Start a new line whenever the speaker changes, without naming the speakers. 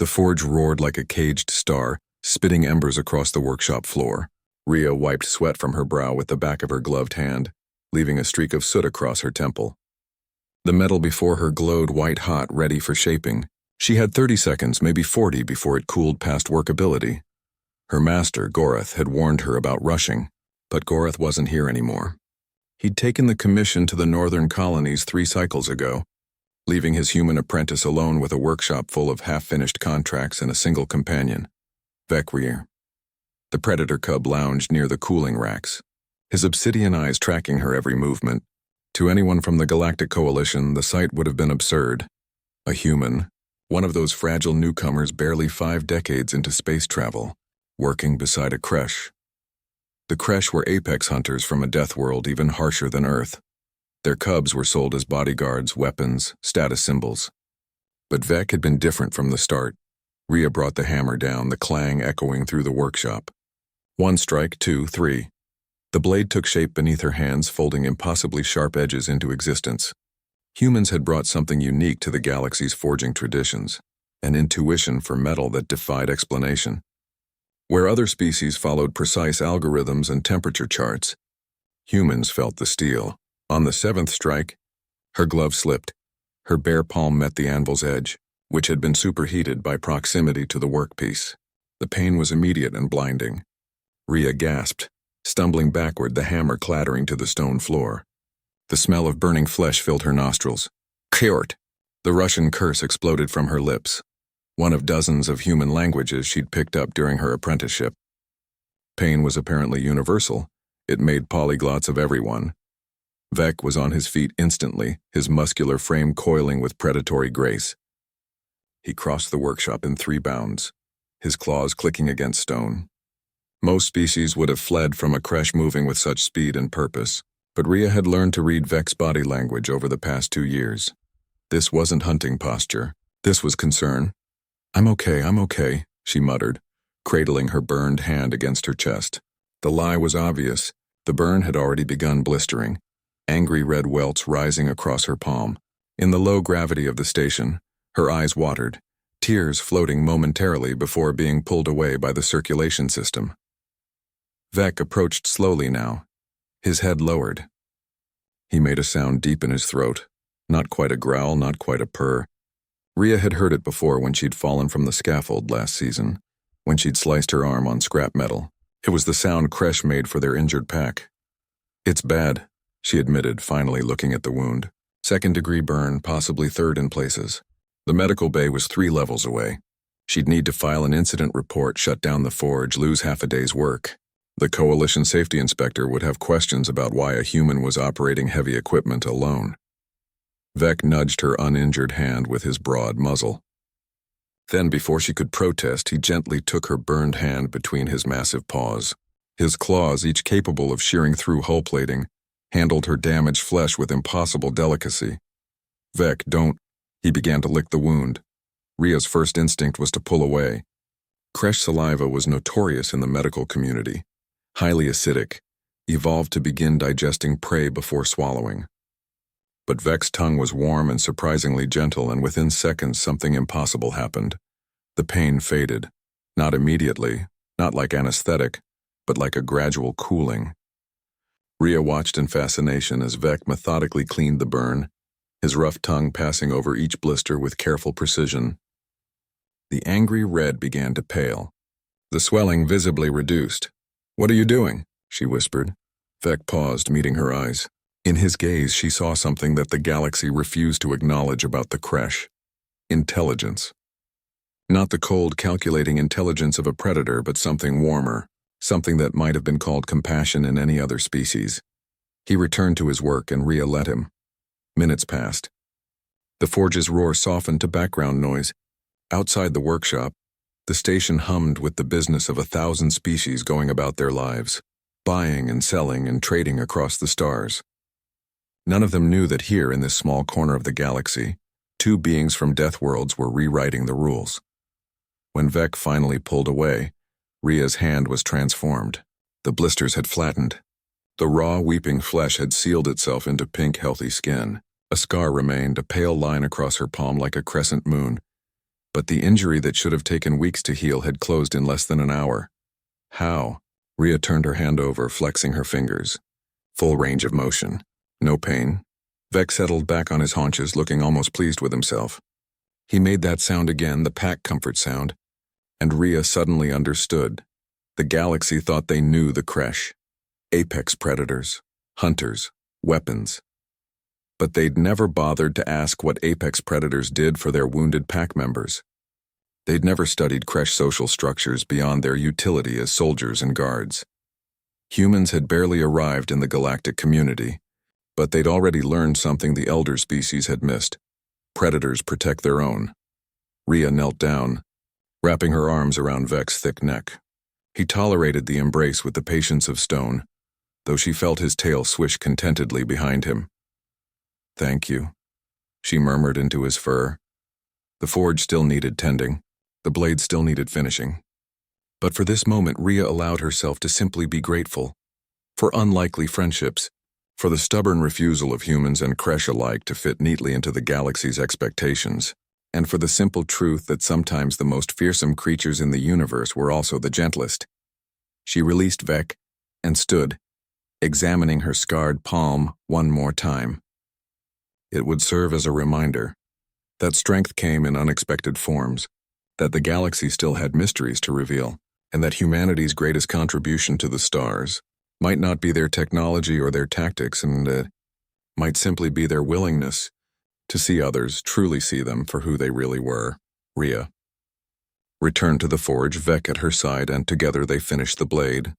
The forge roared like a caged star, spitting embers across the workshop floor. Rhea wiped sweat from her brow with the back of her gloved hand, leaving a streak of soot across her temple. The metal before her glowed white-hot, ready for shaping. She had 30 seconds, maybe 40, before it cooled past workability. Her master, Gorath, had warned her about rushing, but Gorath wasn't here anymore. He'd taken the commission to the northern colonies 3 cycles ago, leaving his human apprentice alone with a workshop full of half-finished contracts and a single companion, Vekrir. The predator cub lounged near the cooling racks, his obsidian eyes tracking her every movement. To anyone from the Galactic Coalition, the sight would have been absurd. A human, one of those fragile newcomers barely 5 decades into space travel, working beside a creche. The creche were apex hunters from a death world even harsher than Earth. Their cubs were sold as bodyguards, weapons, status symbols. But Vek had been different from the start. Rhea brought the hammer down, the clang echoing through the workshop. 1 strike, 2, 3. The blade took shape beneath her hands, folding impossibly sharp edges into existence. Humans had brought something unique to the galaxy's forging traditions, an intuition for metal that defied explanation. Where other species followed precise algorithms and temperature charts, humans felt the steel. On the 7th strike, her glove slipped. Her bare palm met the anvil's edge, which had been superheated by proximity to the workpiece. The pain was immediate and blinding. Rhea gasped, stumbling backward, the hammer clattering to the stone floor. The smell of burning flesh filled her nostrils. Kyort! The Russian curse exploded from her lips, one of dozens of human languages she'd picked up during her apprenticeship. Pain was apparently universal. It made polyglots of everyone. Vek was on his feet instantly, his muscular frame coiling with predatory grace. He crossed the workshop in 3 bounds, his claws clicking against stone. Most species would have fled from a creche moving with such speed and purpose, but Rhea had learned to read Vek's body language over the past 2 years. This wasn't hunting posture. This was concern. I'm okay, she muttered, cradling her burned hand against her chest. The lie was obvious. The burn had already begun blistering, angry red welts rising across her palm. In the low gravity of the station, her eyes watered, tears floating momentarily before being pulled away by the circulation system. Vek approached slowly now, his head lowered. He made a sound deep in his throat, not quite a growl, not quite a purr. Rhea had heard it before when she'd fallen from the scaffold last season, when she'd sliced her arm on scrap metal. It was the sound Kresh made for their injured pack. It's bad, she admitted, finally looking at the wound. 2nd-degree burn, possibly 3rd in places. The medical bay was 3 levels away. She'd need to file an incident report, shut down the forge, lose half a day's work. The Coalition safety inspector would have questions about why a human was operating heavy equipment alone. Vek nudged her uninjured hand with his broad muzzle. Then, before she could protest, he gently took her burned hand between his massive paws. His claws, each capable of shearing through hull plating, handled her damaged flesh with impossible delicacy. Vek, don't. He began to lick the wound. Rhea's first instinct was to pull away. Kresh saliva was notorious in the medical community. Highly acidic, evolved to begin digesting prey before swallowing. But Vek's tongue was warm and surprisingly gentle, and within seconds something impossible happened. The pain faded. Not immediately, not like anesthetic, but like a gradual cooling. Rhea watched in fascination as Vek methodically cleaned the burn, his rough tongue passing over each blister with careful precision. The angry red began to pale. The swelling visibly reduced. "What are you doing?" she whispered. Vek paused, meeting her eyes. In his gaze, she saw something that the galaxy refused to acknowledge about the creche. Intelligence. Not the cold, calculating intelligence of a predator, but something warmer, something that might have been called compassion in any other species. He returned to his work, and Rhea let him. Minutes passed. The forge's roar softened to background noise. Outside the workshop, the station hummed with the business of 1,000 species going about their lives, buying and selling and trading across the stars. None of them knew that here in this small corner of the galaxy, 2 beings from death worlds were rewriting the rules. When Vek finally pulled away, Rhea's hand was transformed. The blisters had flattened. The raw, weeping flesh had sealed itself into pink, healthy skin. A scar remained, a pale line across her palm like a crescent moon. But the injury that should have taken weeks to heal had closed in less than an hour. How? Rhea turned her hand over, flexing her fingers. Full range of motion. No pain. Vec settled back on his haunches, looking almost pleased with himself. He made that sound again, the pack comfort sound. And Rhea suddenly understood. The galaxy thought they knew the Kresh. Apex predators. Hunters. Weapons. But they'd never bothered to ask what apex predators did for their wounded pack members. They'd never studied Kresh social structures beyond their utility as soldiers and guards. Humans had barely arrived in the galactic community, but they'd already learned something the elder species had missed. Predators protect their own. Rhea knelt down, wrapping her arms around Vec's thick neck. He tolerated the embrace with the patience of stone, though she felt his tail swish contentedly behind him. "Thank you," she murmured into his fur. The forge still needed tending. The blade still needed finishing. But for this moment, Rhea allowed herself to simply be grateful. For unlikely friendships, for the stubborn refusal of humans and Kresh alike to fit neatly into the galaxy's expectations, and for the simple truth that sometimes the most fearsome creatures in the universe were also the gentlest. She released Vec and stood, examining her scarred palm one more time. It would serve as a reminder that strength came in unexpected forms, that the galaxy still had mysteries to reveal, and that humanity's greatest contribution to the stars might not be their technology or their tactics, and might simply be their willingness to see others, truly see them for who they really were. Rhea returned to the forge, Vec at her side, and together they finished the blade.